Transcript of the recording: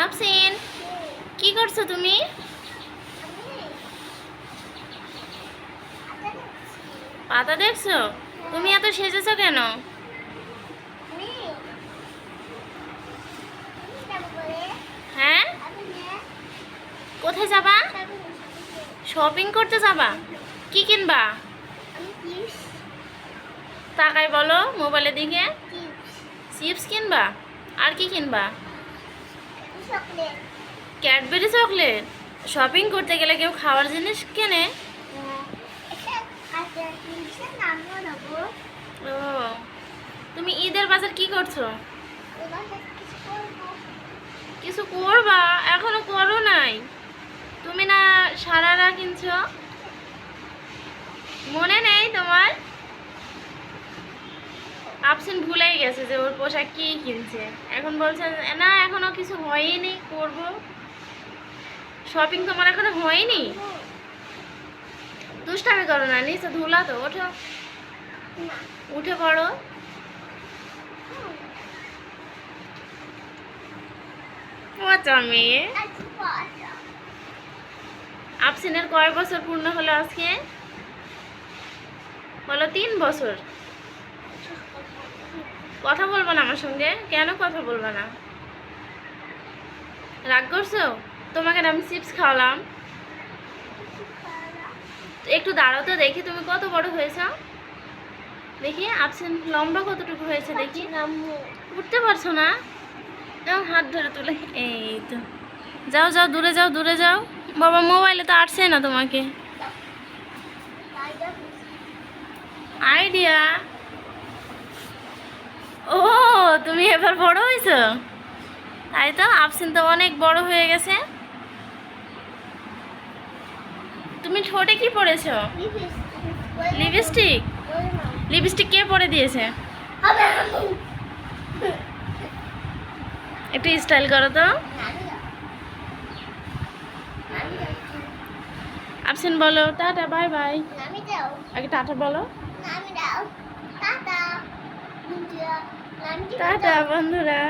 আফসিন, কি করছো তুমি? পাতা দেখছো? তুমি এত সেজেছো কেন? হ্যাঁ, কোথায় যাবা? শপিং করতে যাবা? কি কিনবা? তাকাই বলো মোবাইলের দিকে। চিপস কিনবা? আর কি কিনবা? Cadbury chocolate. শপিং করতে গেলে কেউ খাওয়ার জিনিস কেনে? ও, তুমি ঈদের বাজার কি করছো? কিছু করবা? এখনো করো নাই। তুমি না সারারা কিনছো, মনে নেই তোমার? আফসিন ভুলেই গেছে যে ওর পোশাক কি কিনছে। এখন বলছে না এখনো কিছু হয়নি, করব। শপিং তোমার এখনো হয়নি? দুষ্টামি করো না, নিচে ধুলা তো, ওঠো, উঠে পড়ো। আচ্ছা মেয়ে। আফসিনের কয় বছর পূর্ণ হলো আজকে? বলো 3 বছর। কথা বলবো না আমার সঙ্গে? কেন কথা বলবো না? রাগ করছো? তোমাকে না আমি চিপস খাওয়ালাম। একটু দাঁড়াও তো দেখি তুমি কত বড় হয়েছো। দেখি আফসিন লম্বা কতটুকু হয়েছে দেখি। উঠতে পারছো না? হাত ধরে তুলে, এই তো। যাও যাও, দূরে যাও, দূরে যাও। বাবা মোবাইলে তো আসছে না তোমাকে। আইডিয়া। ও, তুমি এবার বড় হয়েছো? তাই তো, আফসিন তো অনেক বড় হয়ে গেছে। তুমি ঠোঁটে কি পরেছো? লিপস্টিক। লিপস্টিক কে পরে দিয়েছে? একটু স্টাইল করো তো। আফসিন বলো টাটা, বাই বাই। আগে টাটা বলো। টাটা বন্ধুরা।